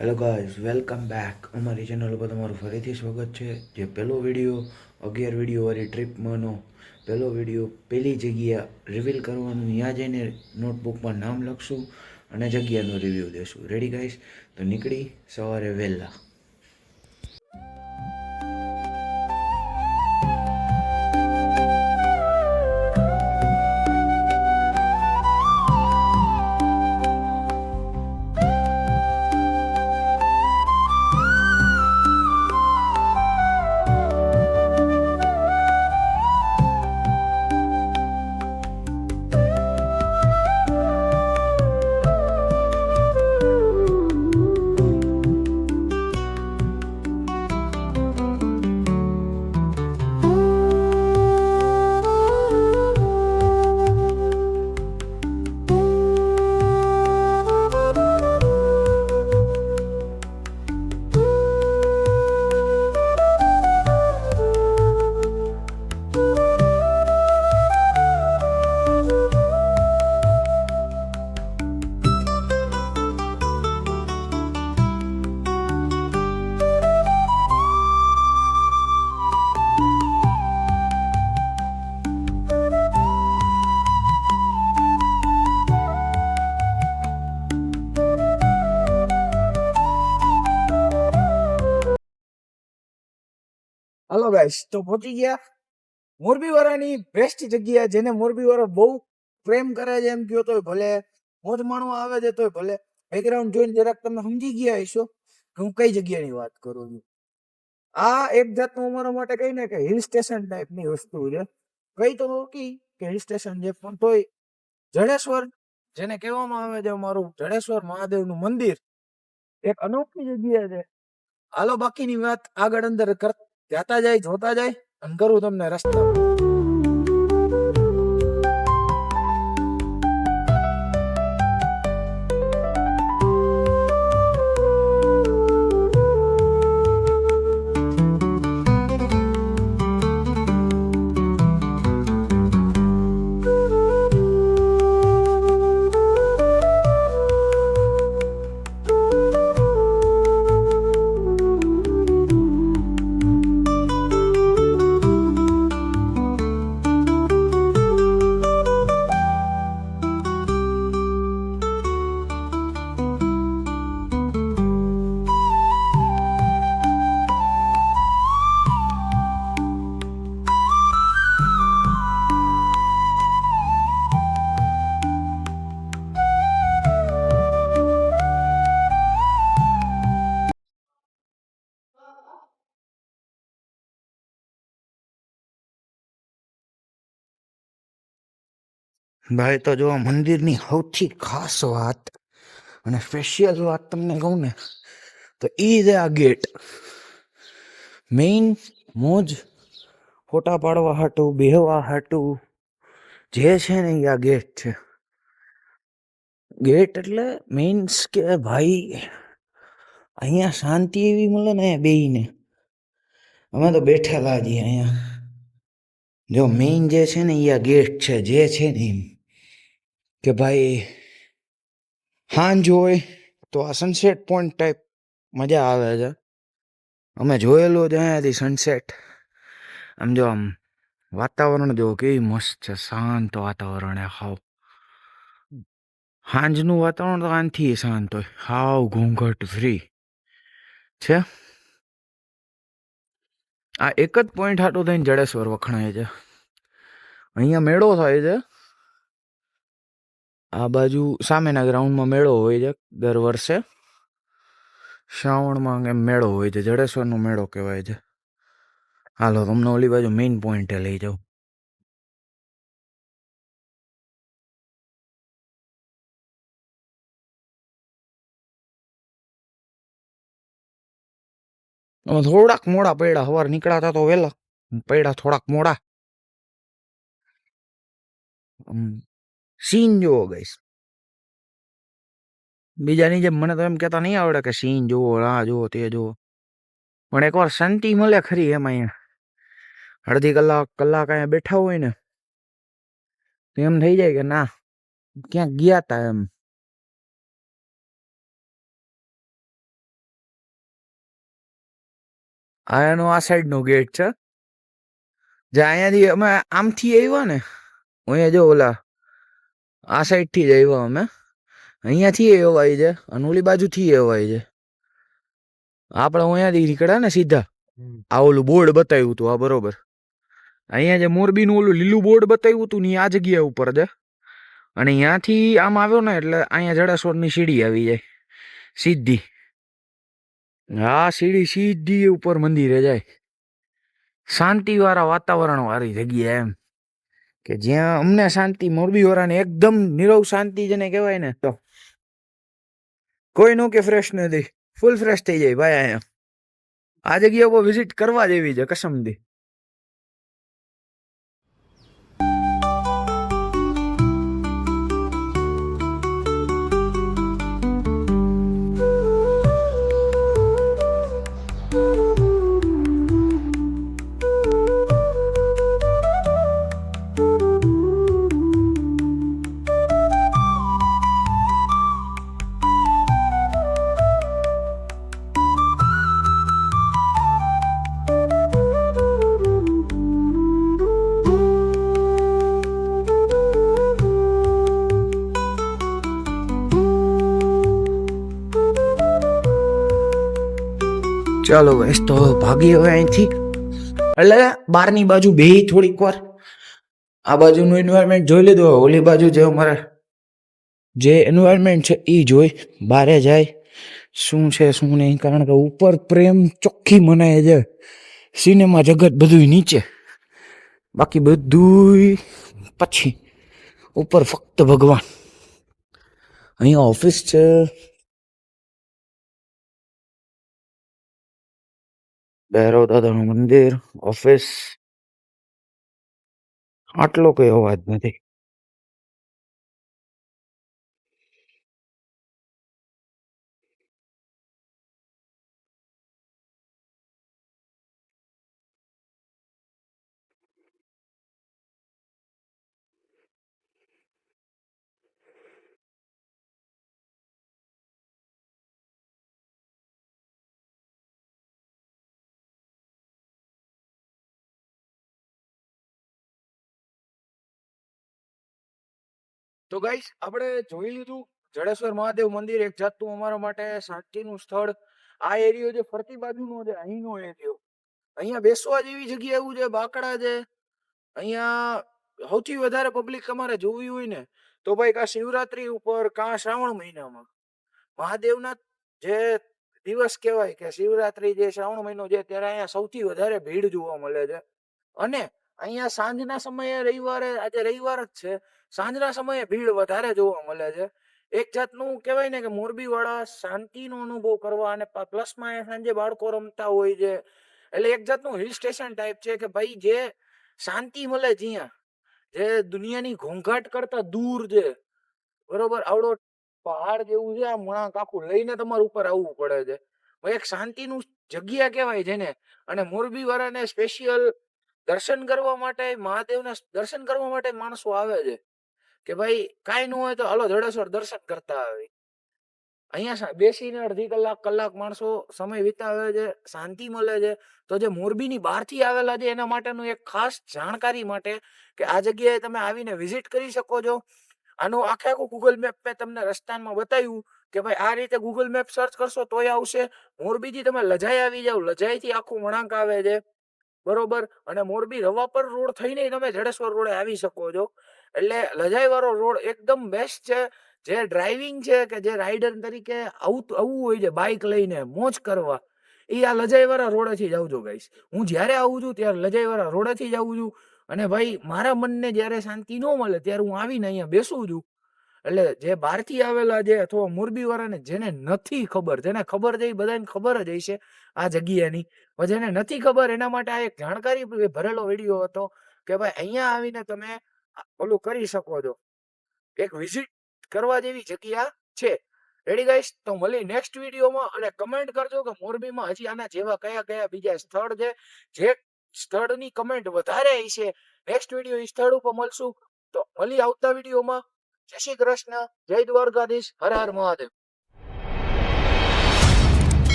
Hello guys, welcome back. અમારી channel ઉપર તમારું ફરીથી સ્વાગત છે. જે પહેલો વિડીયો 11 વિડીયોવાળી ટ્રીપમાંનો પહેલો વિડીયો, પહેલી જગ્યા રિવીલ કરવાનું, ત્યાં જઈને નોટબુકમાં નામ લખશું અને જગ્યાનો રિવ્યૂ દેશું. Ready guys? તો નીકળી સવારે વહેલા. હલો ગાઈસ, તો પહોંચી ગયા મોરબી વાળાની બેસ્ટ જગ્યા, જેને મોરબી વાળા બહુ પ્રેમ કરે છે એમ કયો તોય ભલે, મોજ માણવા આવે છે તોય ભલે. બેકગ્રાઉન્ડ જોઈને જરાક તમે સમજી ગયા હશો કે હું કઈ જગ્યાની વાત કરું છું. આ એક જાતનું અમારા માટે કઈ ને કે હિલ સ્ટેશન ટાઈપની વસ્તુ છે. કઈ તો કી કે હિલ સ્ટેશન છે, પણ તોય જડેશ્વર, જેને કહેવામાં આવે છે અમારું જડેશ્વર મહાદેવનું મંદિર, એક અનોખી જગ્યા છે. હાલો બાકીની વાત આગળ અંદર જાતા જાય, જોતા જાય અને કરું તમને રસ્તા. ભાઈ, તો જો મંદિરની સૌથી ખાસ વાત અને સ્પેશિયલ વાત તમને કહું ને, તો એ છે આ ગેટ. મેઇન મોજ ફોટા પાડવા હાટું, બેહવા હાટું જે છે ને એ આ ગેટ છે. ગેટ એટલે મીન્સ કે ભાઈ, અહીંયા શાંતિ એવી મળે ને બેહીને. અમે તો બેઠેલા છીએ અહીંયા. જો મેઇન જે છે ને એ આ ગેટ છે. જે છે ને એમ કે ભાઈ, સાંજ હોય તો આ સનસેટ પોઈન્ટ ટાઈપ મજા આવે છે. અમે જોયેલું જ અહીંયાથી સનસેટ. આમ જો, આમ વાતાવરણ જો કેવી મસ્ત છે, શાંત વાતાવરણ. હાવ સાંજનું વાતાવરણ તો આનથી શાંત હોય, હાવ ઘૂંઘટ ફ્રી છે. આ એક જ પોઈન્ટ હાટું થઈને જડેશ્વર વખણાય છે. અહીંયા મેળો થાય છે. આ બાજુ સામેના ગ્રાઉન્ડમાં મેળો હોય છે દર વર્ષે. શ્રાવણમાં એમ મેળો હોય છે, જડેશ્વરનો મેળો કહેવાય છે. હાલો તમને ઓલી બાજુ મેઇન પોઈન્ટે લઈ જાઉં. અમે થોડાક મોડા પડ્યા, સવાર નીકળાતા તો વહેલા પડ્યા, થોડાક મોડા. સીન જોવો ગઈશ. બીજાની જેમ મને તો એમ કહેતા નહીં આવડે કે સીન જુઓ, આ જુઓ, તે જુઓ. પણ એકવાર શાંતિ મળે ખરી એમાં. અહીંયા અડધી કલાક અહીંયા બેઠા હોય ને તો એમ થઈ જાય કે ના, ક્યાંક ગયા તા એમ. આ એનો આ સાઈડ નો ગેટ છે. જે અહીંયાથી અમે આમથી આવ્યા ને, અહીંયા જો ઓલા આ સાઈડ થી જ આવ્યા અમે. અહીંયાથી એવાય છે અને ઓલી બાજુથી એવાય છે. આપણે અહીંયાથી નીકળ્યા ને સીધા, આ ઓલું બોર્ડ બતાવ્યું હતું આ બરોબર. અહીંયા જે મોરબીનું ઓલું લીલું બોર્ડ બતાવ્યું હતું ને આ જગ્યા ઉપર છે. અને અહીંયાથી આમ આવ્યો ને એટલે અહીંયા જડેશ્વરની સીડી આવી જાય સીધી. હા સીડી સીધી ઉપર મંદિરે જાય. શાંતિવાળા વાતાવરણ વાળી જગ્યા એમ, કે જ્યાં અમને શાંતિ, મોરબી વાળાને એકદમ નીરવ શાંતિ જેને કહેવાય ને, તો કોઈ નો કે ફ્રેશ નથી, ફૂલ ફ્રેશ થઈ જાય ભાઈ. અહીંયા આ જગ્યા ઉપર વિઝિટ કરવા જેવી છે કસમથી. ચાલો ગાઈસ, તો ભાગી હવે અહીંથી. એટલે બહારની બાજુ બે થોડીક વાર આ બાજુનું એન્વાયરમેન્ટ જોઈ લીધું, ઓલી બાજુ જે અમારે જે એન્વાયરમેન્ટ છે એ જોઈ બારે જાય શું છે શું નહીં. કારણ કે ઉપર પ્રેમ ચોખ્ખી મનાય છે, સિનેમા જગત બધું નીચે, બાકી બધું પછી ઉપર ફક્ત ભગવાન. અહીંયા ઓફિસ છે, ભૈરવ દાદાનું મંદિર, ઓફિસ. આટલો કઈ અવાજ નથી. તો ગાઈસ, આપણે જોઈ લીધું જડેશ્વર મહાદેવ મંદિર, એક જાતનું અમારા માટે શાંતિનું સ્થળ. આ એરિયો જે ફરતી બાજુનો છે અહીંનો એરિયો, અહીંયા બેસવા જેવી જગ્યા એવું છે, બાકડા છે. અહીંયા સૌથી વધારે પબ્લિક તમારે જોવી હોય ને તો ભાઈ કા શિવરાત્રી ઉપર કા શ્રાવણ મહિનામાં મહાદેવના જે દિવસ કહેવાય કે શિવરાત્રી જે શ્રાવણ મહિનો છે ત્યારે અહીંયા સૌથી વધારે ભીડ જોવા મળે છે. અને અહીંયા સાંજના સમયે રવિવારે, આજે રવિવાર જ છે, સાંજના સમયે ભીડ વધારે જોવા મળે છે. એક જાતનું કહેવાય ને કે મોરબી વાળા શાંતિનો અનુભવ કરવા, અને પ્લસમાં સાંજે બાળકો રમતા હોય છે, એટલે એક જાતનું હિલ સ્ટેશન ટાઈપ છે કે ભાઈ જે શાંતિ મળે, જ્યાં જે દુનિયાની ઘોંઘાટ કરતા દૂર છે, બરોબર. આવડો પહાડ જેવું છે, આ મણાક આખું લઈને તમારે ઉપર આવવું પડે છે. એક શાંતિનું જગ્યા કહેવાય જેને. અને મોરબી વાળાને સ્પેશિયલ દર્શન કરવા માટે, મહાદેવના દર્શન કરવા માટે માણસો આવે છે કે ભાઈ કાંઈ ન હોય તો હાલો જડેશ્વર દર્શન કરતા આવે. અહીંયા બેસીને અડધી કલાક માણસો સમય વિતાવે છે, શાંતિ મળે છે. તો જે મોરબીની બહારથી આવેલા છે એના માટેનું એક ખાસ જાણકારી માટે કે આ જગ્યાએ તમે આવીને વિઝિટ કરી શકો છો. આનું આખું ગૂગલ મેપ મેં તમને રસ્તામાં બતાવ્યું કે ભાઈ આ રીતે ગૂગલ મેપ સર્ચ કરશો તોય આવશે. મોરબીથી તમે લજાઈ આવી જાવ, લજાઈથી આખું વળાંક આવે છે, બરોબર. અને મોરબી રવાપર રોડ થઈને તમે જડેશ્વર રોડે આવી શકો છો. એટલે લજાઈ વાળો રોડ એકદમ બેસ્ટ છે. જે ડ્રાઇવિંગ છે કે જે રાઇડર તરીકે આવવું હોય છે બાઇક લઈને મોજ કરવા, એ આ લજાઈ વાળા રોડેથી જ આવજો ગાઈસ. હું જ્યારે આવું છું ત્યારે લજાઈ વાળા રોડેથી જ આવું છું. અને ભાઈ મારા મનને જ્યારે શાંતિ ન મળે ત્યારે હું આવીને અહીંયા બેસું છું. એટલે જે બહારથી આવેલા છે અથવા મોરબી વાળાને જેને નથી ખબર, જેને ખબર છે એ બધાને ખબર જ હશે આ જગ્યાની, જેને નથી ખબર એના માટે આ એક જાણકારી ભરેલો વિડીયો હતો કે ભાઈ અહીંયા આવીને તમે ઓલું કરી શકો છો, એક વિઝિટ કરવા જેવી જગ્યા છે. રેડી ગાઈસ, તો મળી નેક્સ્ટ વિડીયોમાં. અને કમેન્ટ કરજો કે મોરબીમાં હજી આના જેવા કયા કયા બીજા સ્થળ છે, જે સ્થળની કમેન્ટ વધારે હશે નેક્સ્ટ વિડીયો એ સ્થળ ઉપર મળશું. તો મળી આવતા વિડીયોમાં. જય શ્રી કૃષ્ણ, જય દ્વારકાધીશ, હર હર મહાદેવ.